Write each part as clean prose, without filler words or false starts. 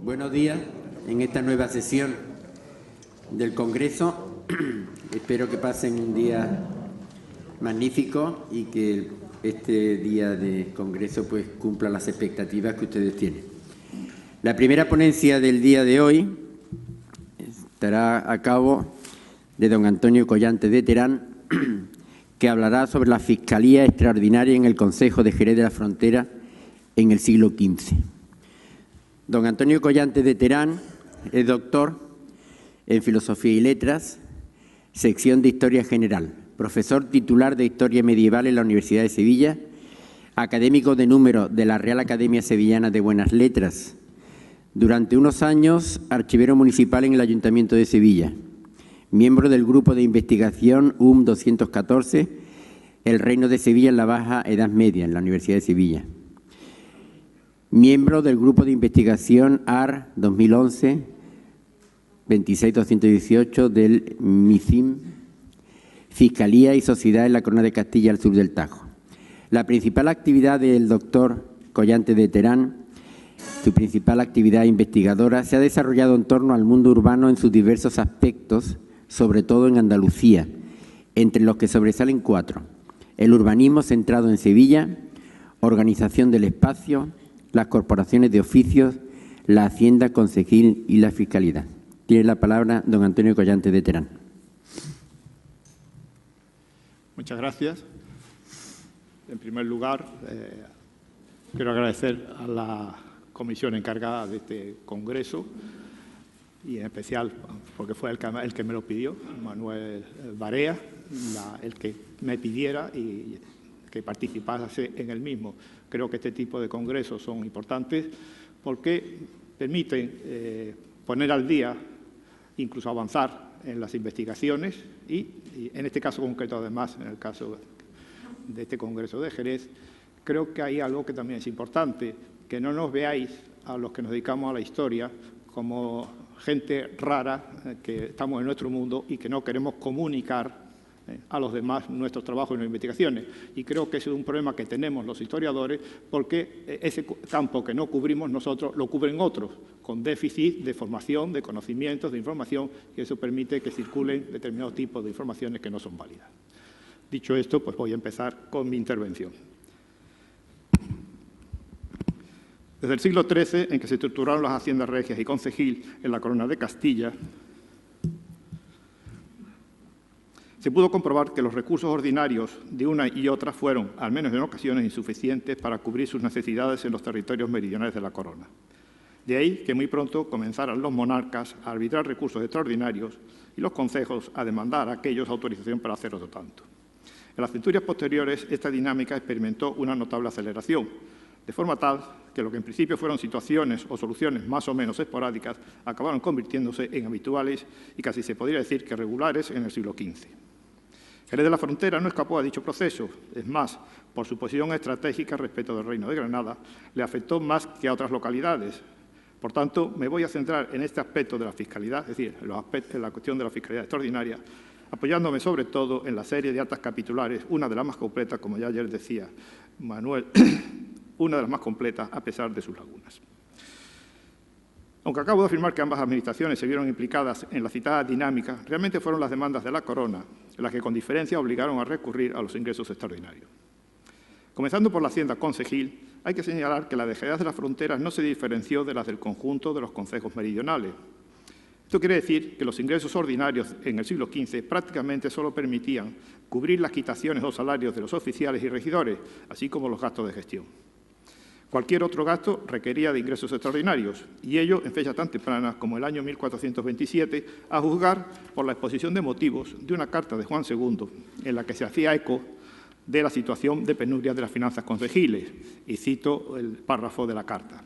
Buenos días en esta nueva sesión del Congreso. Espero que pasen un día magnífico y que este día de Congreso pues cumpla las expectativas que ustedes tienen. La primera ponencia del día de hoy estará a cabo de don Antonio Collante de Terán, que hablará sobre la Fiscalía Extraordinaria en el Concejo de Jerez de la Frontera en el siglo XV. Don Antonio Collante de Terán es doctor en Filosofía y Letras, sección de Historia General, profesor titular de Historia Medieval en la Universidad de Sevilla, académico de número de la Real Academia Sevillana de Buenas Letras, durante unos años archivero municipal en el Ayuntamiento de Sevilla, miembro del Grupo de Investigación UM 214, El Reino de Sevilla en la Baja Edad Media, en la Universidad de Sevilla. Miembro del Grupo de Investigación AR 2011, 26218 del MICIM, Fiscalía y Sociedad en la Corona de Castilla al sur del Tajo. La principal actividad del doctor Collante de Terán, su principal actividad investigadora, se ha desarrollado en torno al mundo urbano en sus diversos aspectos, sobre todo en Andalucía, entre los que sobresalen 4. El urbanismo centrado en Sevilla, organización del espacio, las corporaciones de oficios, la Hacienda Concejil y la Fiscalidad. Tiene la palabra don Antonio Collante de Terán. Muchas gracias. En primer lugar, quiero agradecer a la comisión encargada de este congreso y en especial porque fue el que me lo pidió, Manuel Barea, el que me pidiera y que participase en el mismo. Creo que este tipo de congresos son importantes porque permiten poner al día, incluso avanzar en las investigaciones y en este caso concreto, además, en el caso de este Congreso de Jerez, creo que hay algo que también es importante, que no nos veáis a los que nos dedicamos a la historia como gente rara, que estamos en nuestro mundo y que no queremos comunicar a los demás nuestros trabajos y nuestras investigaciones. Y creo que ese es un problema que tenemos los historiadores porque ese campo que no cubrimos nosotros lo cubren otros, con déficit de formación, de conocimientos, de información, y eso permite que circulen determinados tipos de informaciones que no son válidas. Dicho esto, pues voy a empezar con mi intervención. Desde el siglo XIII, en que se estructuraron las haciendas regias y concejil en la Corona de Castilla, se pudo comprobar que los recursos ordinarios de una y otra fueron, al menos en ocasiones, insuficientes para cubrir sus necesidades en los territorios meridionales de la corona. De ahí que muy pronto comenzaran los monarcas a arbitrar recursos extraordinarios y los concejos a demandar a aquellos autorización para hacer otro tanto. En las centurias posteriores, esta dinámica experimentó una notable aceleración, de forma tal que lo que en principio fueron situaciones o soluciones más o menos esporádicas acabaron convirtiéndose en habituales y casi se podría decir que regulares en el siglo XV. Jerez de la Frontera no escapó a dicho proceso, es más, por su posición estratégica respecto del Reino de Granada, le afectó más que a otras localidades. Por tanto, me voy a centrar en este aspecto de la fiscalidad, es decir, en la cuestión de la fiscalidad extraordinaria, apoyándome sobre todo en la serie de actas capitulares, una de las más completas, como ya ayer decía Manuel, una de las más completas a pesar de sus lagunas. Aunque acabo de afirmar que ambas administraciones se vieron implicadas en la citada dinámica, realmente fueron las demandas de la corona las que con diferencia obligaron a recurrir a los ingresos extraordinarios. Comenzando por la Hacienda Concejil, hay que señalar que la de Jerez de las Fronteras no se diferenció de las del conjunto de los concejos meridionales. Esto quiere decir que los ingresos ordinarios en el siglo XV prácticamente solo permitían cubrir las quitaciones o salarios de los oficiales y regidores, así como los gastos de gestión. Cualquier otro gasto requería de ingresos extraordinarios, y ello en fechas tan tempranas como el año 1427, a juzgar por la exposición de motivos de una carta de Juan II, en la que se hacía eco de la situación de penuria de las finanzas concejiles, y cito el párrafo de la carta.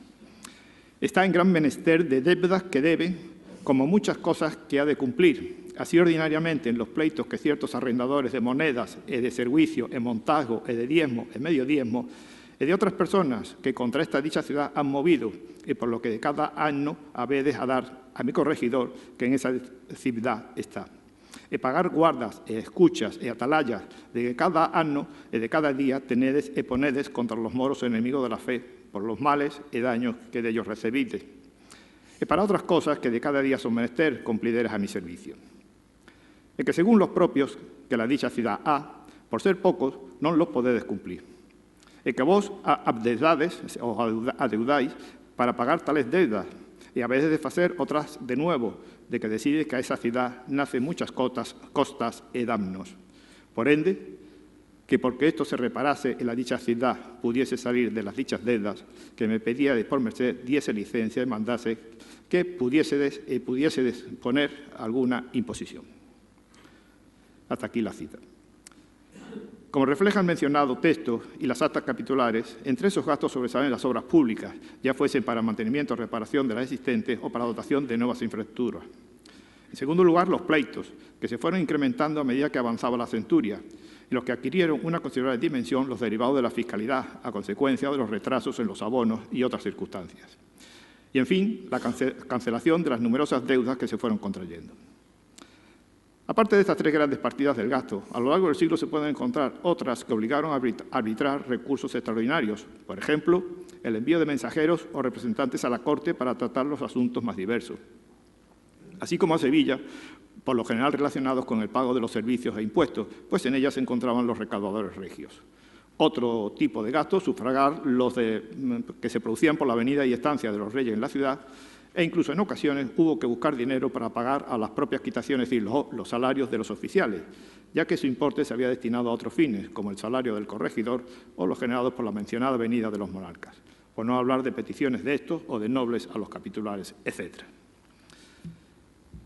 Está en gran menester de deudas que debe, como muchas cosas que ha de cumplir. Así ordinariamente en los pleitos que ciertos arrendadores de monedas e de servicio, e montajo, e de diezmo, e medio diezmo, e de otras personas que contra esta dicha ciudad han movido, y por lo que de cada año habedes a dar a mi corregidor, que en esa ciudad está. E pagar guardas, e escuchas, e atalayas, de que cada año e de cada día tenedes e ponedes contra los moros enemigos de la fe, por los males e daños que de ellos recibides. e para otras cosas que de cada día son menester cumplideras a mi servicio. E que según los propios que la dicha ciudad ha, por ser pocos, non los podedes cumplir. E que vos abdeudades ou adeudáis para pagar tales deudas, e a veces de facer otras de nuevo, de que decides que a esa ciudad nace muchas costas e damnos. Por ende, que porque esto se reparase en la dicha ciudad pudiese salir de las dichas deudas, que me pedía de por merced diese licencia y mandase que pudiesedes poner alguna imposición. Hasta aquí la cita. Como refleja el mencionado texto y las actas capitulares, entre esos gastos sobresalen las obras públicas, ya fuesen para mantenimiento o reparación de las existentes o para dotación de nuevas infraestructuras. En segundo lugar, los pleitos, que se fueron incrementando a medida que avanzaba la centuria, y los que adquirieron una considerable dimensión los derivados de la fiscalidad, a consecuencia de los retrasos en los abonos y otras circunstancias. Y, en fin, la cancelación de las numerosas deudas que se fueron contrayendo. Aparte de estas tres grandes partidas del gasto, a lo largo del siglo se pueden encontrar otras que obligaron a arbitrar recursos extraordinarios, por ejemplo, el envío de mensajeros o representantes a la Corte para tratar los asuntos más diversos, así como a Sevilla, por lo general relacionados con el pago de los servicios e impuestos, pues en ellas se encontraban los recaudadores regios. Otro tipo de gastos, sufragar los que se producían por la venida y estancia de los reyes en la ciudad, e incluso en ocasiones hubo que buscar dinero para pagar a las propias quitaciones y los salarios de los oficiales, ya que su importe se había destinado a otros fines, como el salario del corregidor o los generados por la mencionada venida de los monarcas, por no hablar de peticiones de estos o de nobles a los capitulares, etc.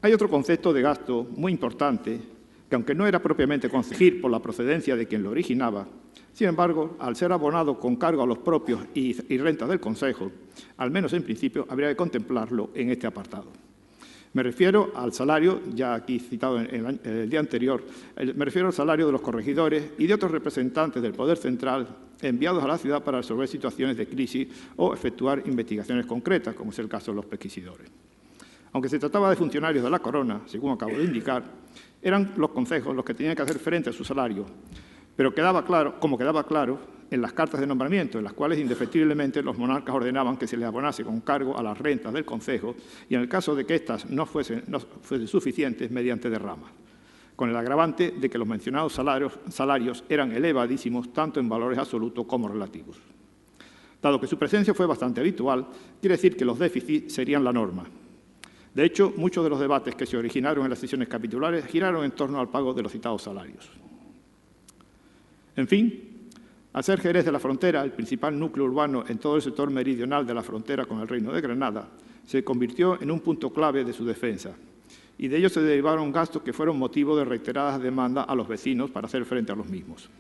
Hay otro concepto de gasto muy importante, que aunque no era propiamente concejil por la procedencia de quien lo originaba, sin embargo, al ser abonado con cargo a los propios y rentas del Consejo, al menos en principio, habría que contemplarlo en este apartado. Me refiero al salario, ya aquí citado en el día anterior, me refiero al salario de los corregidores y de otros representantes del Poder Central enviados a la ciudad para resolver situaciones de crisis o efectuar investigaciones concretas, como es el caso de los pesquisidores. Aunque se trataba de funcionarios de la corona, según acabo de indicar, eran los concejos los que tenían que hacer frente a su salario, pero como quedaba claro en las cartas de nombramiento, en las cuales indefectiblemente los monarcas ordenaban que se les abonase con cargo a las rentas del concejo y en el caso de que éstas no fuesen suficientes, mediante derramas, con el agravante de que los mencionados salarios eran elevadísimos tanto en valores absolutos como relativos. Dado que su presencia fue bastante habitual, quiere decir que los déficits serían la norma. De hecho, muchos de los debates que se originaron en las sesiones capitulares giraron en torno al pago de los citados salarios. En fin, al ser Jerez de la Frontera el principal núcleo urbano en todo el sector meridional de la frontera con el Reino de Granada, se convirtió en un punto clave de su defensa, y de ello se derivaron gastos que fueron motivo de reiteradas demandas a los vecinos para hacer frente a los mismos.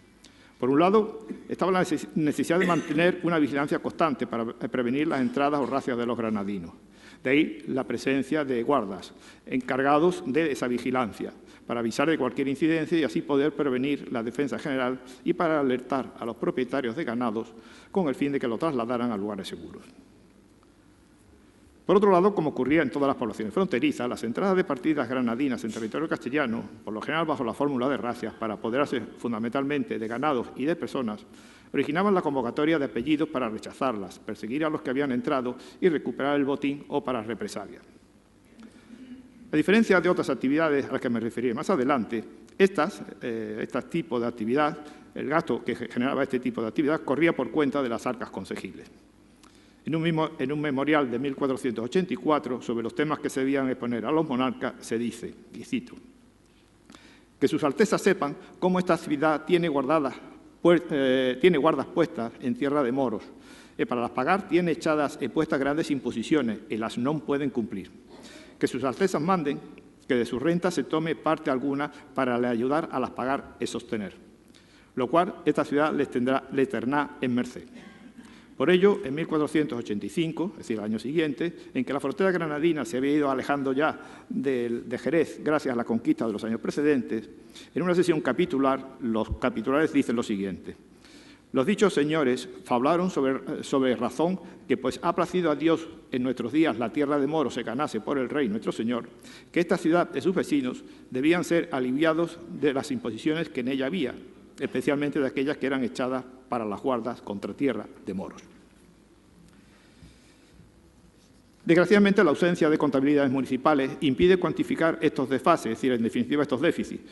Por un lado, estaba la necesidad de mantener una vigilancia constante para prevenir las entradas o razias de los granadinos. De ahí la presencia de guardas encargados de esa vigilancia, para avisar de cualquier incidencia y así poder prevenir la defensa general y para alertar a los propietarios de ganados con el fin de que lo trasladaran a lugares seguros. Por otro lado, como ocurría en todas las poblaciones fronterizas, las entradas de partidas granadinas en territorio castellano, por lo general bajo la fórmula de razias, para apoderarse fundamentalmente de ganados y de personas, originaban la convocatoria de apellidos para rechazarlas, perseguir a los que habían entrado y recuperar el botín o para represalias. A diferencia de otras actividades a las que me referiré más adelante, este tipo de actividad, el gasto que generaba este tipo de actividad, corría por cuenta de las arcas consejiles. En un memorial de 1484 sobre los temas que se debían exponer a los monarcas se dice, y cito, que sus altezas sepan cómo esta ciudad tiene guardas puestas en tierra de moros, y para las pagar tiene echadas y puestas grandes imposiciones, y las non pueden cumplir. Que sus altezas manden que de sus rentas se tome parte alguna para le ayudar a las pagar y sostener, lo cual esta ciudad le tendrá en merced. Por ello, en 1485, es decir, el año siguiente, en que la frontera granadina se había ido alejando ya de Jerez gracias a la conquista de los años precedentes, en una sesión capitular, los capitulares dicen lo siguiente. Los dichos señores fablaron sobre razón que, pues ha placido a Dios en nuestros días la tierra de moros se ganase por el rey nuestro señor, que esta ciudad y sus vecinos debían ser aliviados de las imposiciones que en ella había, especialmente de aquellas que eran echadas para las guardas contra tierra de moros. Desgraciadamente, la ausencia de contabilidades municipales impide cuantificar estos desfases, es decir, en definitiva, estos déficits.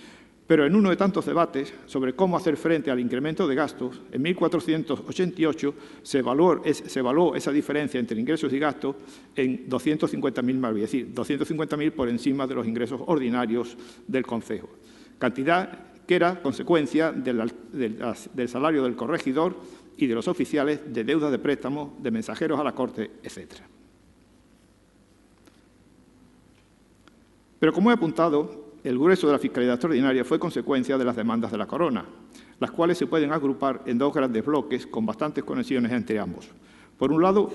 Pero en uno de tantos debates sobre cómo hacer frente al incremento de gastos, en 1488 se evaluó esa diferencia entre ingresos y gastos en 250.000 mal, es decir, 250.000 por encima de los ingresos ordinarios del concejo, cantidad que era consecuencia del salario del corregidor y de los oficiales, de deuda de préstamos, de mensajeros a la corte, etc. Pero como he apuntado, el grueso de la fiscalidad extraordinaria fue consecuencia de las demandas de la Corona, las cuales se pueden agrupar en dos grandes bloques con bastantes conexiones entre ambos. Por un lado,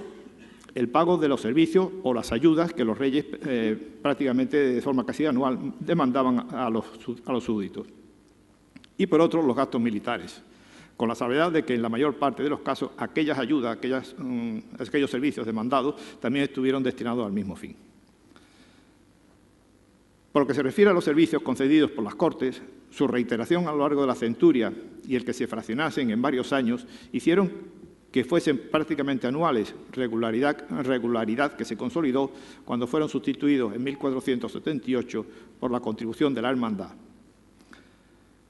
el pago de los servicios o las ayudas que los reyes prácticamente de forma casi anual demandaban a los súbditos. Y por otro, los gastos militares, con la salvedad de que en la mayor parte de los casos aquellas ayudas, aquellos servicios demandados también estuvieron destinados al mismo fin. Por lo que se refiere a los servicios concedidos por las Cortes, su reiteración a lo largo de la centuria y el que se fraccionasen en varios años hicieron que fuesen prácticamente anuales, regularidad que se consolidó cuando fueron sustituidos en 1478 por la contribución de la Hermandad.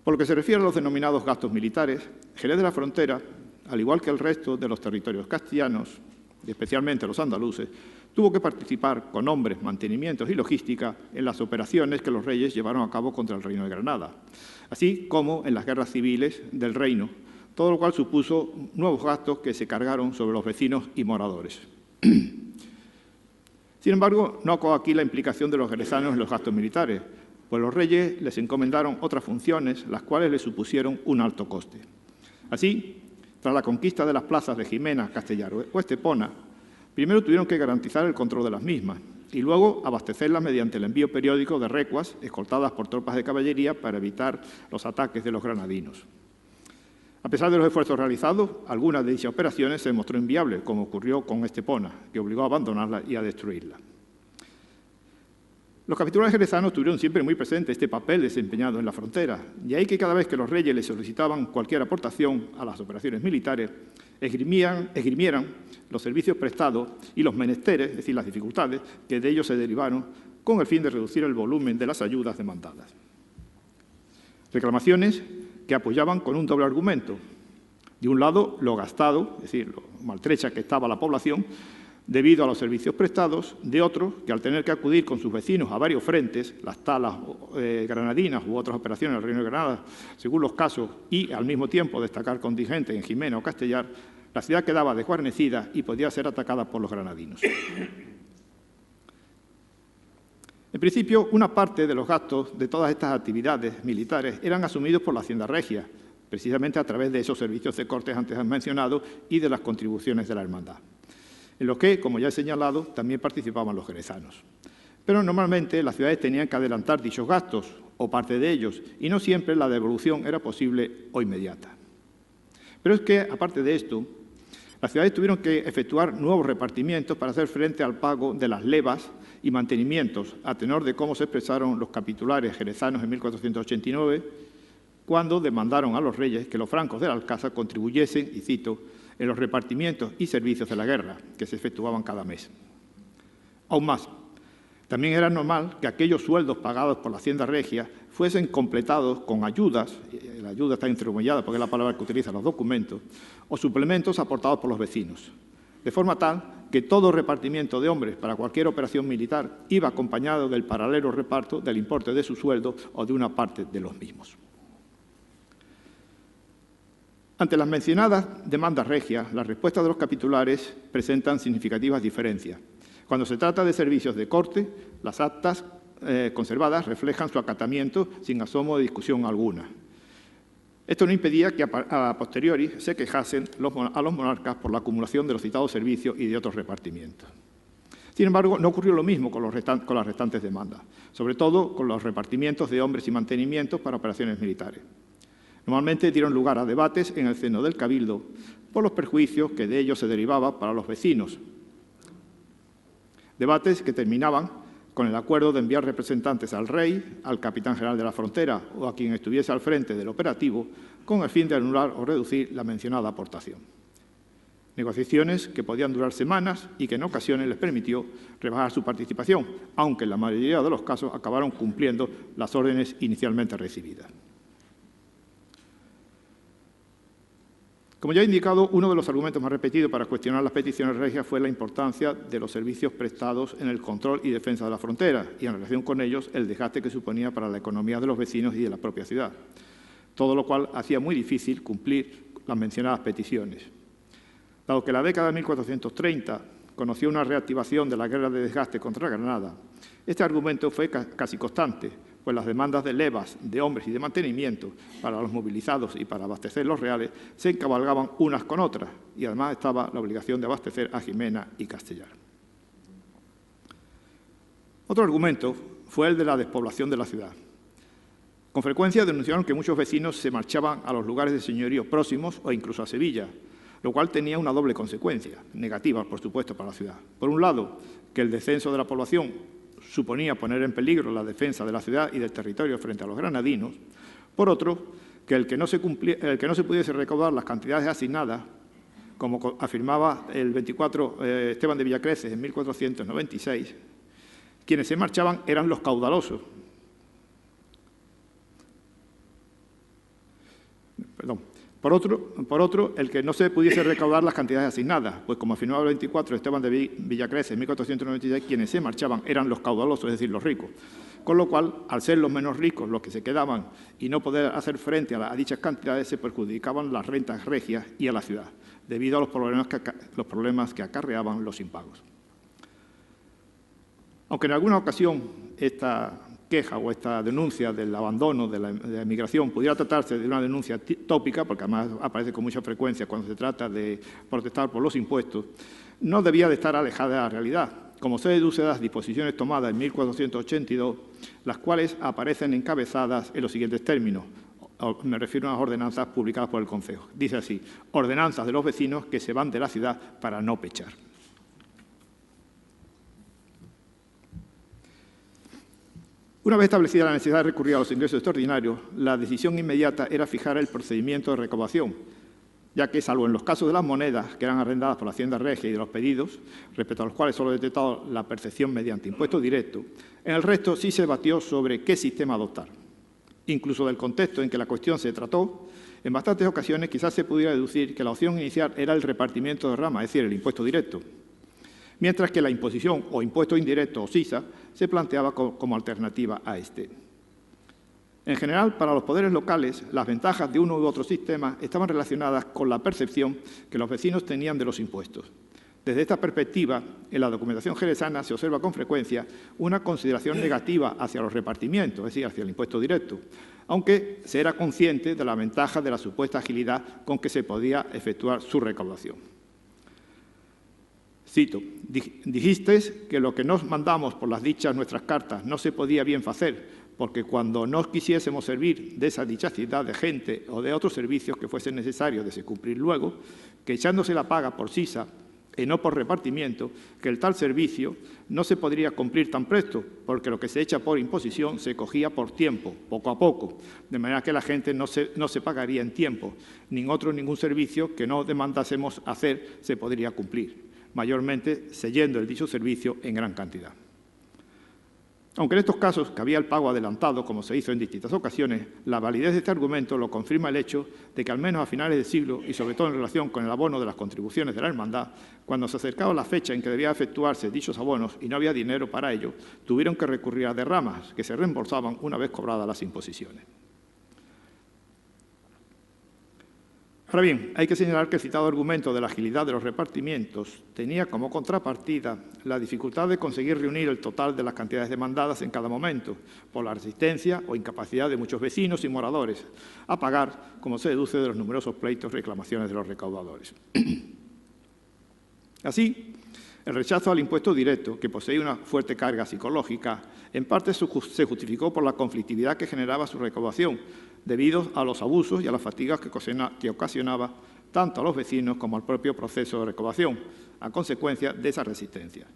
Por lo que se refiere a los denominados gastos militares, Jerez de la Frontera, al igual que el resto de los territorios castellanos, y especialmente los andaluces, tuvo que participar con hombres, mantenimientos y logística en las operaciones que los reyes llevaron a cabo contra el Reino de Granada, así como en las guerras civiles del reino, todo lo cual supuso nuevos gastos que se cargaron sobre los vecinos y moradores. Sin embargo, no acabó aquí la implicación de los jerezanos en los gastos militares, pues los reyes les encomendaron otras funciones, las cuales les supusieron un alto coste. Así, tras la conquista de las plazas de Jimena, Castellar o Estepona, primero tuvieron que garantizar el control de las mismas y luego abastecerlas mediante el envío periódico de recuas escoltadas por tropas de caballería para evitar los ataques de los granadinos. A pesar de los esfuerzos realizados, algunas de dichas operaciones se demostró inviable, como ocurrió con Estepona, que obligó a abandonarla y a destruirla. Los capitulares jerezanos tuvieron siempre muy presente este papel desempeñado en la frontera, y ahí que cada vez que los reyes les solicitaban cualquier aportación a las operaciones militares, esgrimieran los servicios prestados y los menesteres, es decir, las dificultades que de ellos se derivaron, con el fin de reducir el volumen de las ayudas demandadas. Reclamaciones que apoyaban con un doble argumento. De un lado, lo gastado, es decir, lo maltrecha que estaba la población, debido a los servicios prestados, de otro, que al tener que acudir con sus vecinos a varios frentes, las talas granadinas u otras operaciones del Reino de Granada, según los casos, y al mismo tiempo destacar contingentes en Jimena o Castellar, la ciudad quedaba desguarnecida y podía ser atacada por los granadinos. En principio, una parte de los gastos de todas estas actividades militares eran asumidos por la Hacienda Regia, precisamente a través de esos servicios de cortes antes mencionados y de las contribuciones de la Hermandad, en los que, como ya he señalado, también participaban los jerezanos. Pero normalmente las ciudades tenían que adelantar dichos gastos, o parte de ellos, y no siempre la devolución era posible o inmediata. Pero es que, aparte de esto, las ciudades tuvieron que efectuar nuevos repartimientos para hacer frente al pago de las levas y mantenimientos, a tenor de cómo se expresaron los capitulares jerezanos en 1489, cuando demandaron a los reyes que los francos del Alcázar contribuyesen, y cito, en los repartimientos y servicios de la guerra que se efectuaban cada mes. Aún más, también era normal que aquellos sueldos pagados por la Hacienda Regia fuesen completados con ayudas, la ayuda está entrecomillada porque es la palabra que utilizan los documentos, o suplementos aportados por los vecinos, de forma tal que todo repartimiento de hombres para cualquier operación militar iba acompañado del paralelo reparto del importe de su sueldo o de una parte de los mismos. Ante las mencionadas demandas regias, las respuestas de los capitulares presentan significativas diferencias. Cuando se trata de servicios de corte, las actas conservadas reflejan su acatamiento sin asomo de discusión alguna. Esto no impedía que a posteriori se quejasen a los monarcas por la acumulación de los citados servicios y de otros repartimientos. Sin embargo, no ocurrió lo mismo con las restantes demandas, sobre todo con los repartimientos de hombres y mantenimientos para operaciones militares. Normalmente dieron lugar a debates en el seno del Cabildo por los perjuicios que de ellos se derivaba para los vecinos. Debates que terminaban con el acuerdo de enviar representantes al rey, al capitán general de la frontera o a quien estuviese al frente del operativo, con el fin de anular o reducir la mencionada aportación. negociaciones que podían durar semanas y que en ocasiones les permitió rebajar su participación, aunque en la mayoría de los casos acabaron cumpliendo las órdenes inicialmente recibidas. Como ya he indicado, uno de los argumentos más repetidos para cuestionar las peticiones regias fue la importancia de los servicios prestados en el control y defensa de la frontera y, en relación con ellos, el desgaste que suponía para la economía de los vecinos y de la propia ciudad, todo lo cual hacía muy difícil cumplir las mencionadas peticiones. Dado que la década de 1430 conoció una reactivación de la guerra de desgaste contra Granada, este argumento fue casi constante, pues las demandas de levas, de hombres y de mantenimiento para los movilizados y para abastecer los reales se encabalgaban unas con otras, y además estaba la obligación de abastecer a Jimena y Castellar. Otro argumento fue el de la despoblación de la ciudad. Con frecuencia denunciaron que muchos vecinos se marchaban a los lugares de señorío próximos o incluso a Sevilla, lo cual tenía una doble consecuencia, negativa, por supuesto, para la ciudad. Por un lado, que el descenso de la población suponía poner en peligro la defensa de la ciudad y del territorio frente a los granadinos. Por otro, que el que no se pudiese recaudar las cantidades asignadas, como afirmaba el 24 Esteban de Villacreces en 1496, quienes se marchaban eran los caudalosos. Por otro, el que no se pudiese recaudar las cantidades asignadas, pues como afirmaba el 24 Esteban de Villacreces en 1496, quienes se marchaban eran los caudalosos, es decir, los ricos. Con lo cual, al ser los menos ricos los que se quedaban y no poder hacer frente a dichas cantidades, se perjudicaban las rentas regias y a la ciudad, debido a los problemas que acarreaban los impagos. Aunque en alguna ocasión esta queja o esta denuncia del abandono de la emigración pudiera tratarse de una denuncia tópica, porque además aparece con mucha frecuencia cuando se trata de protestar por los impuestos, no debía de estar alejada de la realidad, como se deduce de las disposiciones tomadas en 1482, las cuales aparecen encabezadas en los siguientes términos. Me refiero a las ordenanzas publicadas por el Concejo. Dice así: ordenanzas de los vecinos que se van de la ciudad para no pechar. Una vez establecida la necesidad de recurrir a los ingresos extraordinarios, la decisión inmediata era fijar el procedimiento de recaudación, ya que, salvo en los casos de las monedas que eran arrendadas por la Hacienda Regia y de los pedidos, respecto a los cuales solo he detectado la percepción mediante impuesto directo, en el resto sí se debatió sobre qué sistema adoptar. Incluso del contexto en que la cuestión se trató, en bastantes ocasiones quizás se pudiera deducir que la opción inicial era el repartimiento de rama, es decir, el impuesto directo, mientras que la imposición o impuesto indirecto o sisa se planteaba como alternativa a este. En general, para los poderes locales, las ventajas de uno u otro sistema estaban relacionadas con la percepción que los vecinos tenían de los impuestos. Desde esta perspectiva, en la documentación jerezana se observa con frecuencia una consideración negativa hacia los repartimientos, es decir, hacia el impuesto directo, aunque se era consciente de la ventaja de la supuesta agilidad con que se podía efectuar su recaudación. Cito: «Dijisteis que lo que nos mandamos por las dichas nuestras cartas no se podía bien hacer, porque cuando nos quisiésemos servir de esa dichacidad de gente o de otros servicios que fuesen necesarios de se cumplir luego, que echándose la paga por sisa y no por repartimiento, que el tal servicio no se podría cumplir tan presto, porque lo que se echa por imposición se cogía por tiempo, poco a poco, de manera que la gente no se pagaría en tiempo, ningún servicio que no demandásemos hacer se podría cumplir, mayormente sellendo el dicho servicio en gran cantidad». Aunque en estos casos cabía el pago adelantado, como se hizo en distintas ocasiones, la validez de este argumento lo confirma el hecho de que al menos a finales del siglo, y sobre todo en relación con el abono de las contribuciones de la hermandad, cuando se acercaba la fecha en que debía efectuarse dichos abonos y no había dinero para ello, tuvieron que recurrir a derramas que se reembolsaban una vez cobradas las imposiciones. Ahora bien, hay que señalar que el citado argumento de la agilidad de los repartimientos tenía como contrapartida la dificultad de conseguir reunir el total de las cantidades demandadas en cada momento, por la resistencia o incapacidad de muchos vecinos y moradores a pagar, como se deduce de los numerosos pleitos y reclamaciones de los recaudadores. Así, el rechazo al impuesto directo, que posee una fuerte carga psicológica, en parte se justificó por la conflictividad que generaba su recaudación, debido a los abusos y a las fatigas que ocasionaba tanto a los vecinos como al propio proceso de recaudación, a consecuencia de esa resistencia.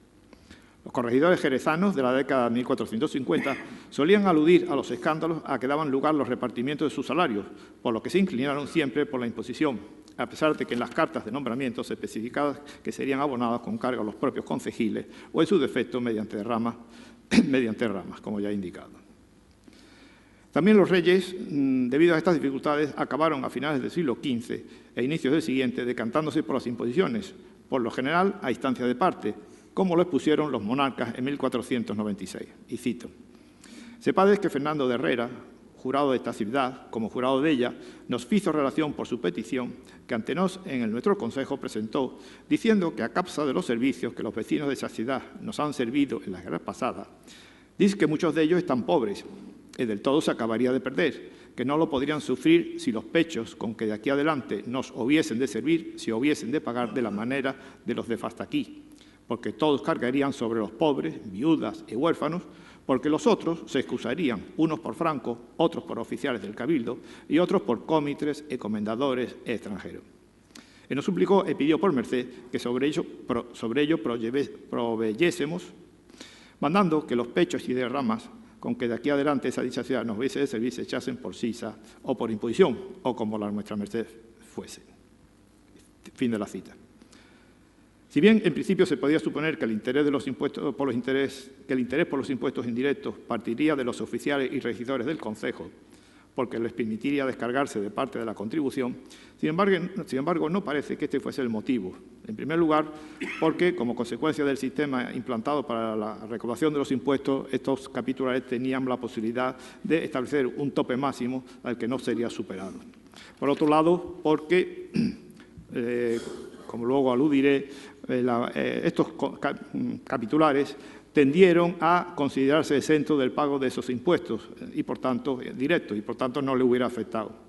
Los corregidores jerezanos de la década de 1450 solían aludir a los escándalos a que daban lugar los repartimientos de sus salarios, por lo que se inclinaron siempre por la imposición, a pesar de que en las cartas de nombramiento se especificaba que serían abonadas con cargo a los propios concejiles o, en su defecto, mediante ramas, como ya he indicado. También los reyes, debido a estas dificultades, acabaron a finales del siglo XV e inicios del siguiente decantándose por las imposiciones, por lo general a instancia de parte, como lo expusieron los monarcas en 1496. Y cito: «Sepades que Fernando de Herrera, jurado de esta ciudad, como jurado de ella, nos hizo relación por su petición que ante nos en el nuestro consejo presentó, diciendo que a causa de los servicios que los vecinos de esa ciudad nos han servido en las guerras pasadas, dice que muchos de ellos están pobres, y del todo se acabaría de perder, que no lo podrían sufrir si los pechos con que de aquí adelante nos hubiesen de servir, si hubiesen de pagar de la manera de los de hasta aquí, porque todos cargarían sobre los pobres, viudas y huérfanos, porque los otros se excusarían, unos por francos, otros por oficiales del cabildo y otros por cómitres y comendadores extranjeros. Y nos suplicó y pidió por merced que sobre ello proveyésemos, mandando que los pechos y derramas con que de aquí adelante esa dicha ciudad nos hubiese de servir se echasen por sisa o por imposición, o como la nuestra merced fuese». Fin de la cita. Si bien en principio se podía suponer que el interés por los impuestos indirectos partiría de los oficiales y regidores del concejo, porque les permitiría descargarse de parte de la contribución, sin embargo, no parece que este fuese el motivo. En primer lugar, porque, como consecuencia del sistema implantado para la recaudación de los impuestos, estos capitulares tenían la posibilidad de establecer un tope máximo al que no sería superado. Por otro lado, porque, como luego aludiré, estos capitulares tendieron a considerarse exentos del pago de esos impuestos y, por tanto, directos, y por tanto no le hubiera afectado.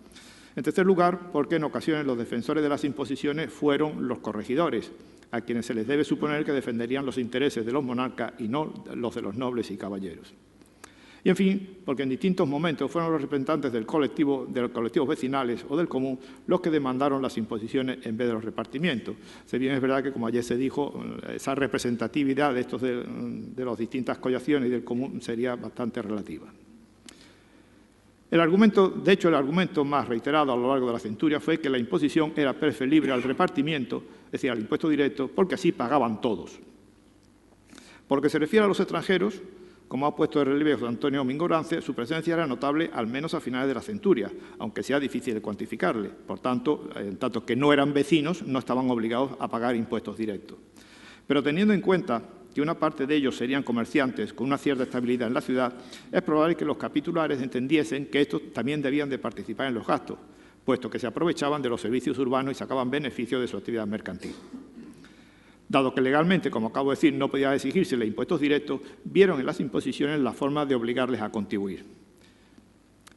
En tercer lugar, porque en ocasiones los defensores de las imposiciones fueron los corregidores, a quienes se les debe suponer que defenderían los intereses de los monarcas y no los de los nobles y caballeros. Y, en fin, porque en distintos momentos fueron los representantes de los colectivos vecinales o del común los que demandaron las imposiciones en vez de los repartimientos. Si bien es verdad que, como ayer se dijo, esa representatividad de las distintas collaciones y del común sería bastante relativa. El argumento más reiterado a lo largo de la centuria fue que la imposición era preferible al repartimiento, es decir, al impuesto directo, porque así pagaban todos. Por lo que se refiere a los extranjeros, como ha puesto de relieve José Antonio Mingorance, su presencia era notable al menos a finales de la centuria, aunque sea difícil de cuantificarle. Por tanto, en tanto que no eran vecinos, no estaban obligados a pagar impuestos directos. Pero teniendo en cuenta que una parte de ellos serían comerciantes con una cierta estabilidad en la ciudad, es probable que los capitulares entendiesen que estos también debían de participar en los gastos, puesto que se aprovechaban de los servicios urbanos y sacaban beneficio de su actividad mercantil. Dado que legalmente, como acabo de decir, no podía exigírsele impuestos directos, vieron en las imposiciones la forma de obligarles a contribuir.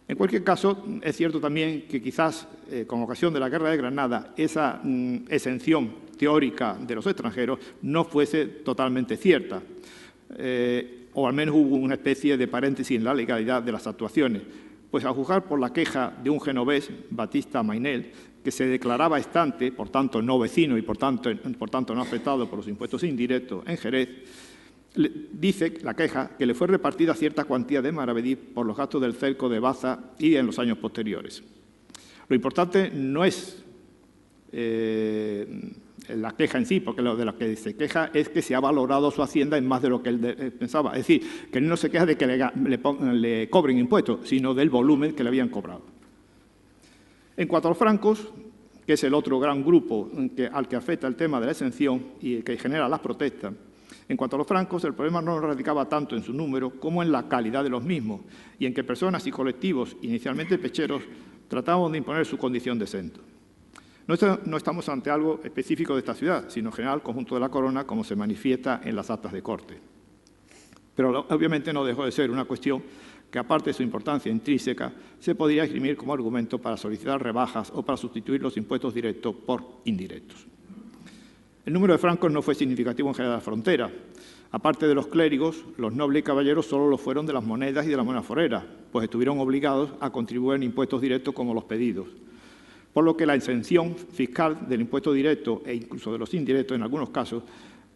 En cualquier caso, es cierto también que quizás, con ocasión de la Guerra de Granada, esa exención teórica de los extranjeros no fuese totalmente cierta, o al menos hubo una especie de paréntesis en la legalidad de las actuaciones, pues a juzgar por la queja de un genovés, Batista Mainel, que se declaraba estante, por tanto no vecino y por tanto no afectado por los impuestos indirectos en Jerez, dice la queja que le fue repartida cierta cuantía de maravedí por los gastos del cerco de Baza y en los años posteriores. Lo importante no es la queja en sí, porque lo de lo que se queja es que se ha valorado su hacienda en más de lo que él pensaba. Es decir, que no se queja de que le cobren impuestos, sino del volumen que le habían cobrado. En cuanto a los francos, que es el otro gran grupo al que afecta el tema de la exención y que genera las protestas, en cuanto a los francos, el problema no radicaba tanto en su número como en la calidad de los mismos y en que personas y colectivos, inicialmente pecheros, trataban de imponer su condición de exento. No estamos ante algo específico de esta ciudad, sino en general conjunto de la corona, como se manifiesta en las actas de corte. Pero obviamente no dejó de ser una cuestión que, aparte de su importancia intrínseca, se podría esgrimir como argumento para solicitar rebajas o para sustituir los impuestos directos por indirectos. El número de francos no fue significativo en general de la frontera. Aparte de los clérigos, los nobles y caballeros solo lo fueron de las monedas y de la moneda forera, pues estuvieron obligados a contribuir en impuestos directos como los pedidos. Por lo que la exención fiscal del impuesto directo e incluso de los indirectos en algunos casos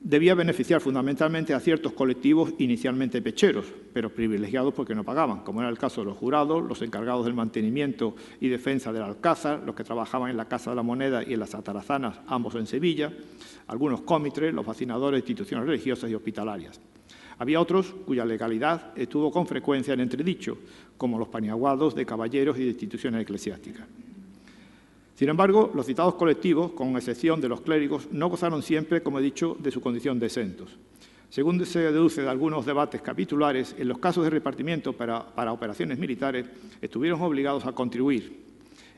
debía beneficiar fundamentalmente a ciertos colectivos inicialmente pecheros, pero privilegiados porque no pagaban, como era el caso de los jurados, los encargados del mantenimiento y defensa del Alcázar, los que trabajaban en la Casa de la Moneda y en las Atarazanas, ambos en Sevilla, algunos cómitres, los fascinadores de instituciones religiosas y hospitalarias. Había otros cuya legalidad estuvo con frecuencia en entredicho, como los paniaguados de caballeros y de instituciones eclesiásticas. Sin embargo, los citados colectivos, con excepción de los clérigos, no gozaron siempre, como he dicho, de su condición de exentos. Según se deduce de algunos debates capitulares, en los casos de repartimiento para operaciones militares, estuvieron obligados a contribuir.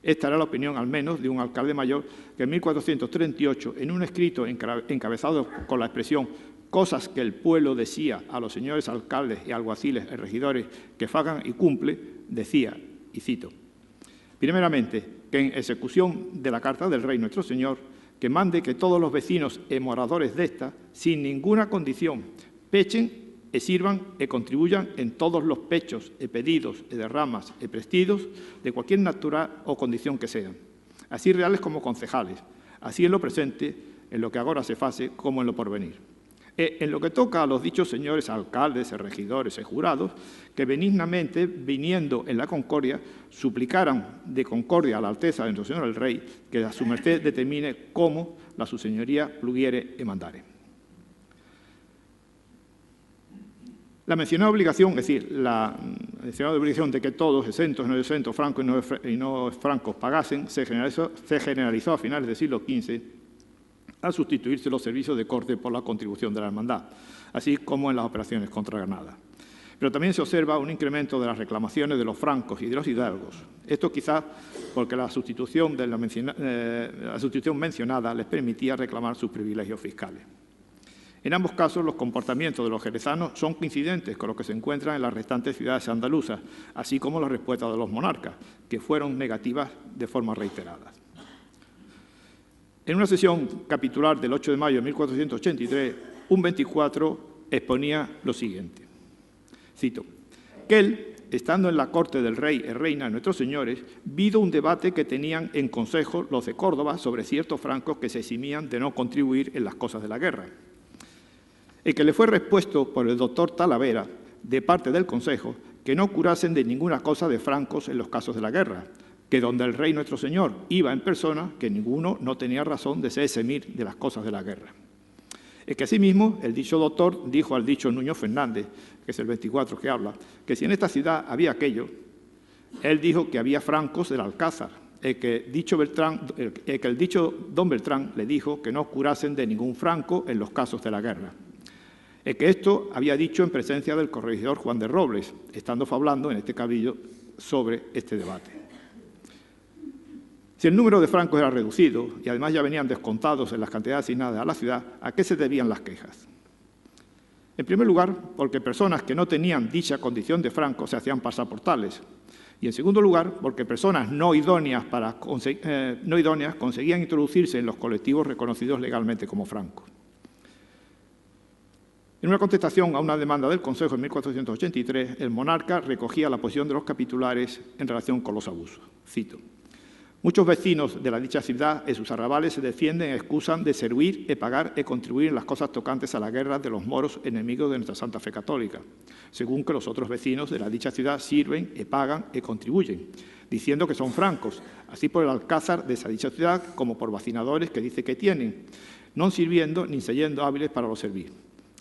Esta era la opinión, al menos, de un alcalde mayor que en 1438, en un escrito encabezado con la expresión «cosas que el pueblo decía a los señores alcaldes y alguaciles y regidores que fagan y cumple», decía, y cito, primeramente, que en ejecución de la Carta del Rey nuestro Señor, que mande que todos los vecinos e moradores desta, sin ninguna condición, pechen e sirvan e contribuyan en todos los pechos e pedidos e derramas e prestidos de cualquier natural o condición que sean, así reales como concejales, así en lo presente, en lo que agora se face, como en lo porvenir. En lo que toca a los dichos señores alcaldes, regidores y jurados, que benignamente, viniendo en la concordia, suplicaran de concordia a la alteza de nuestro Señor el Rey, que a su merced determine cómo la su señoría pluguiere y mandare. La mencionada obligación, es decir, la mencionada obligación de que todos, exentos, no exentos, francos y no francos, pagasen, se generalizó a finales del siglo XV, al sustituirse los servicios de corte por la contribución de la hermandad, así como en las operaciones contra Granada. Pero también se observa un incremento de las reclamaciones de los francos y de los hidalgos. Esto quizás porque la sustitución mencionada les permitía reclamar sus privilegios fiscales. En ambos casos, los comportamientos de los jerezanos son coincidentes con los que se encuentran en las restantes ciudades andaluzas, así como las respuestas de los monarcas, que fueron negativas de forma reiterada. En una sesión capitular del 8 de mayo de 1483, un 24 exponía lo siguiente. Cito, que él, estando en la corte del rey y reina de nuestros señores, vido un debate que tenían en consejo los de Córdoba sobre ciertos francos que se eximían de no contribuir en las cosas de la guerra. El que le fue respuesto por el doctor Talavera, de parte del consejo, que no curasen de ninguna cosa de francos en los casos de la guerra, que donde el rey nuestro señor iba en persona, que ninguno no tenía razón de se eximir de las cosas de la guerra. Es que asimismo el dicho doctor dijo al dicho Nuño Fernández, que es el 24 que habla, que si en esta ciudad había aquello, él dijo que había francos del Alcázar, que el dicho don Beltrán le dijo que no curasen de ningún franco en los casos de la guerra. Es que esto había dicho en presencia del corregidor Juan de Robles, estando hablando en este cabildo sobre este debate. Si el número de francos era reducido y además ya venían descontados en las cantidades asignadas a la ciudad, ¿a qué se debían las quejas? En primer lugar, porque personas que no tenían dicha condición de francos se hacían pasar por tales. Y en segundo lugar, porque personas no idóneas conseguían introducirse en los colectivos reconocidos legalmente como francos. En una contestación a una demanda del Consejo en 1483, el monarca recogía la posición de los capitulares en relación con los abusos. Cito. Muchos vecinos de la dicha ciudad en sus arrabales se defienden e excusan de servir e pagar e contribuir en las cosas tocantes a la guerra de los moros enemigos de nuestra Santa Fe Católica, según que los otros vecinos de la dicha ciudad sirven e pagan e contribuyen, diciendo que son francos, así por el alcázar de esa dicha ciudad como por vacinadores que dice que tienen, no sirviendo ni seyendo hábiles para lo servir,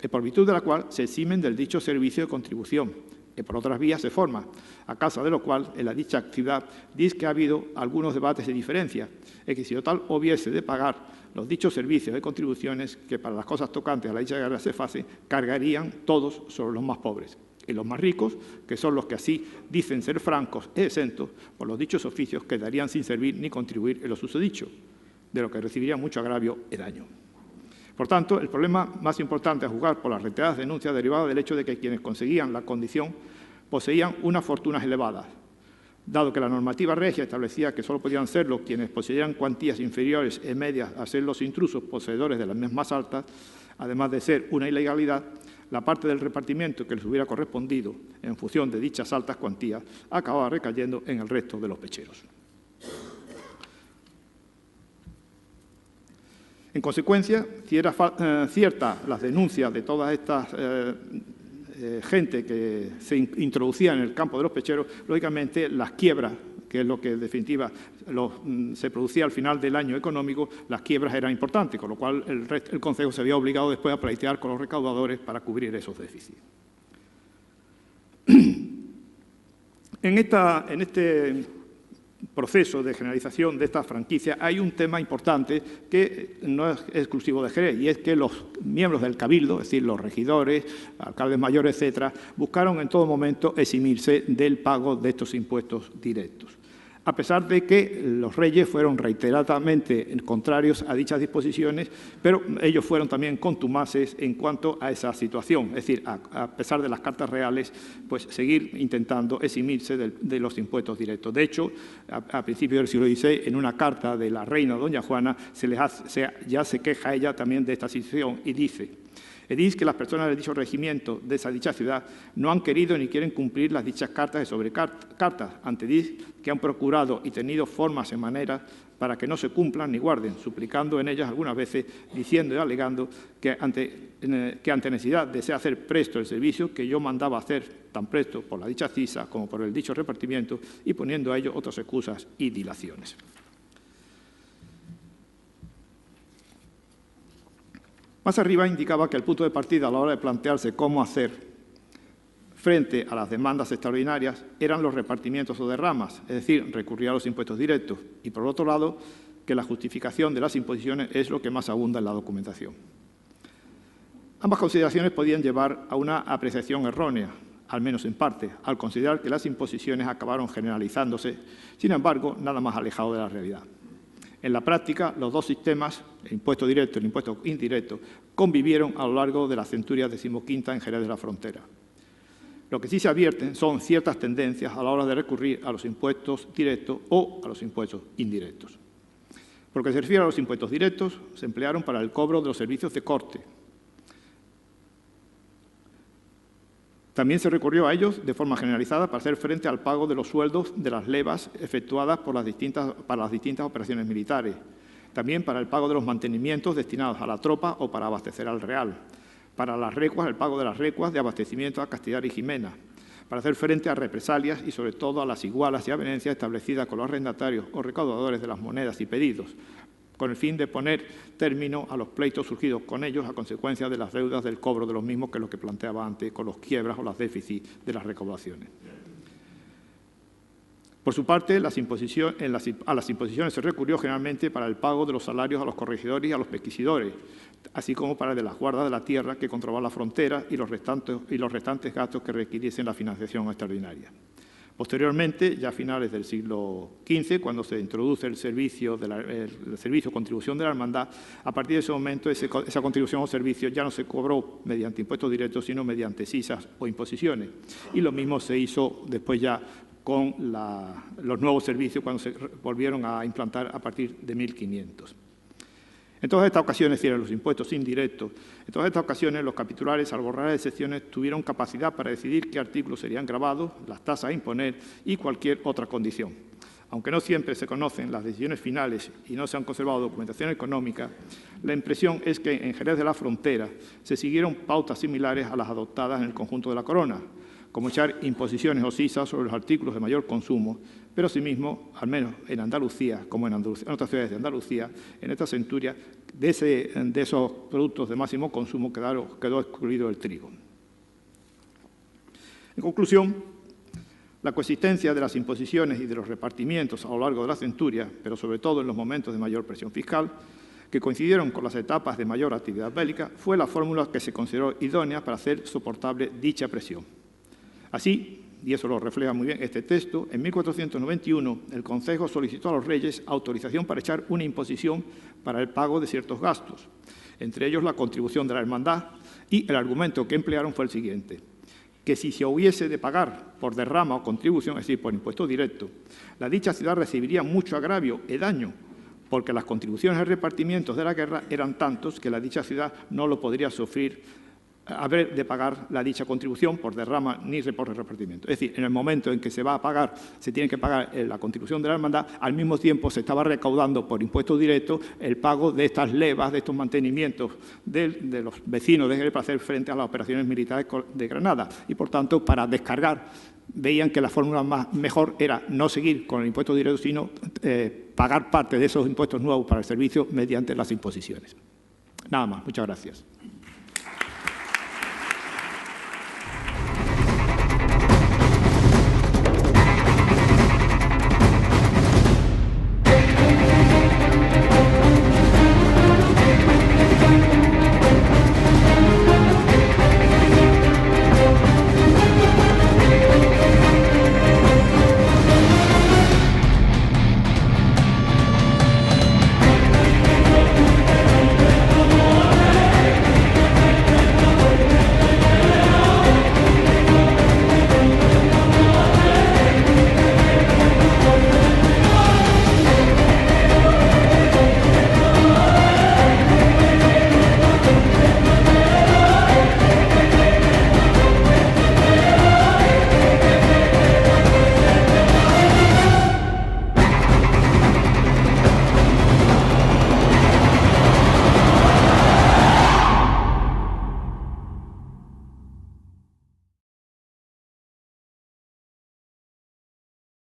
y por virtud de la cual se eximen del dicho servicio de contribución, que por otras vías se forma, a causa de lo cual en la dicha ciudad dice que ha habido algunos debates de diferencia, y que si o tal hubiese de pagar los dichos servicios de contribuciones que para las cosas tocantes a la dicha guerra se face, cargarían todos sobre los más pobres. Y los más ricos, que son los que así dicen ser francos e exentos, por los dichos oficios quedarían sin servir ni contribuir en lo susodicho, de lo que recibirían mucho agravio y daño. Por tanto, el problema más importante a juzgar por las reiteradas denuncias derivaba del hecho de que quienes conseguían la condición poseían unas fortunas elevadas, dado que la normativa regia establecía que solo podían serlo quienes poseían cuantías inferiores y medias a ser los intrusos poseedores de las más altas, además de ser una ilegalidad, la parte del repartimiento que les hubiera correspondido en función de dichas altas cuantías acababa recayendo en el resto de los pecheros. En consecuencia, si era cierta las denuncias de todas estas gente que se introducía en el campo de los pecheros, lógicamente las quiebras, que es lo que en definitiva se producía al final del año económico, las quiebras eran importantes, con lo cual el Concejo se había obligado después a pleitear con los recaudadores para cubrir esos déficits. En este proceso de generalización de esta franquicia hay un tema importante que no es exclusivo de Jerez, y es que los miembros del Cabildo, es decir, los regidores, alcaldes mayores, etcétera, buscaron en todo momento eximirse del pago de estos impuestos directos, a pesar de que los reyes fueron reiteradamente contrarios a dichas disposiciones, pero ellos fueron también contumaces en cuanto a esa situación, es decir, a pesar de las cartas reales, pues seguir intentando eximirse de los impuestos directos. De hecho, a principios del siglo XVI, en una carta de la reina doña Juana, ya se queja ella también de esta situación y dice: edís que las personas del dicho regimiento de esa dicha ciudad no han querido ni quieren cumplir las dichas cartas de sobrecartas, antedís que han procurado y tenido formas y maneras para que no se cumplan ni guarden, suplicando en ellas algunas veces, diciendo y alegando que ante necesidad desea hacer presto el servicio que yo mandaba hacer tan presto por la dicha cisa como por el dicho repartimiento, y poniendo a ello otras excusas y dilaciones. Más arriba indicaba que el punto de partida a la hora de plantearse cómo hacer frente a las demandas extraordinarias eran los repartimientos o derramas, es decir, recurrir a los impuestos directos, y por otro lado, que la justificación de las imposiciones es lo que más abunda en la documentación. Ambas consideraciones podían llevar a una apreciación errónea, al menos en parte, al considerar que las imposiciones acabaron generalizándose, sin embargo, nada más alejado de la realidad. En la práctica, los dos sistemas, el impuesto directo y el impuesto indirecto, convivieron a lo largo de la centuria decimoquinta en Jerez de la Frontera. Lo que sí se advierten son ciertas tendencias a la hora de recurrir a los impuestos directos o a los impuestos indirectos. Por lo que se refiere a los impuestos directos, se emplearon para el cobro de los servicios de corte. También se recurrió a ellos de forma generalizada para hacer frente al pago de los sueldos de las levas efectuadas para las distintas operaciones militares. También para el pago de los mantenimientos destinados a la tropa o para abastecer al Real. Para las recuas, el pago de las recuas de abastecimiento a Castilla y Jimena. Para hacer frente a represalias y sobre todo a las igualas y avenencias establecidas con los arrendatarios o recaudadores de las monedas y pedidos, con el fin de poner término a los pleitos surgidos con ellos a consecuencia de las deudas del cobro de los mismos, que es lo que planteaba antes con los quiebras o los déficits de las recaudaciones. Por su parte, a las imposiciones se recurrió generalmente para el pago de los salarios a los corregidores y a los pesquisidores, así como para el de las guardas de la tierra que controlaban la frontera y los restantes gastos que requiriesen la financiación extraordinaria. Posteriormente, ya a finales del siglo XV, cuando se introduce el servicio contribución de la hermandad, a partir de ese momento esa contribución o servicio ya no se cobró mediante impuestos directos, sino mediante cisas o imposiciones. Y lo mismo se hizo después ya con los nuevos servicios cuando se volvieron a implantar a partir de 1500. En todas estas ocasiones, es decir, los impuestos indirectos, en todas estas ocasiones los capitulares, salvo raras excepciones, tuvieron capacidad para decidir qué artículos serían gravados, las tasas a imponer y cualquier otra condición. Aunque no siempre se conocen las decisiones finales y no se han conservado documentación económica, la impresión es que en Jerez de la Frontera se siguieron pautas similares a las adoptadas en el conjunto de la corona, como echar imposiciones o cisas sobre los artículos de mayor consumo, pero asimismo, al menos en Andalucía, como en otras ciudades de Andalucía, en esta centuria, de esos productos de máximo consumo quedó excluido el trigo. En conclusión, la coexistencia de las imposiciones y de los repartimientos a lo largo de la centuria, pero sobre todo en los momentos de mayor presión fiscal, que coincidieron con las etapas de mayor actividad bélica, fue la fórmula que se consideró idónea para hacer soportable dicha presión. Así, y eso lo refleja muy bien este texto, en 1491 el Concejo solicitó a los reyes autorización para echar una imposición para el pago de ciertos gastos, entre ellos la contribución de la hermandad, y el argumento que emplearon fue el siguiente: que si se hubiese de pagar por derrama o contribución, es decir, por impuesto directo, la dicha ciudad recibiría mucho agravio y daño, porque las contribuciones y repartimientos de la guerra eran tantos que la dicha ciudad no lo podría sufrir haber de pagar la dicha contribución por derrama ni por repartimiento. Es decir, en el momento en que se va a pagar, se tiene que pagar la contribución de la hermandad, al mismo tiempo se estaba recaudando por impuestos directos el pago de estas levas, de estos mantenimientos de los vecinos de Jerez para hacer frente a las operaciones militares de Granada. Y, por tanto, para descargar, veían que la fórmula mejor era no seguir con el impuesto directo, sino pagar parte de esos impuestos nuevos para el servicio mediante las imposiciones. Nada más. Muchas gracias.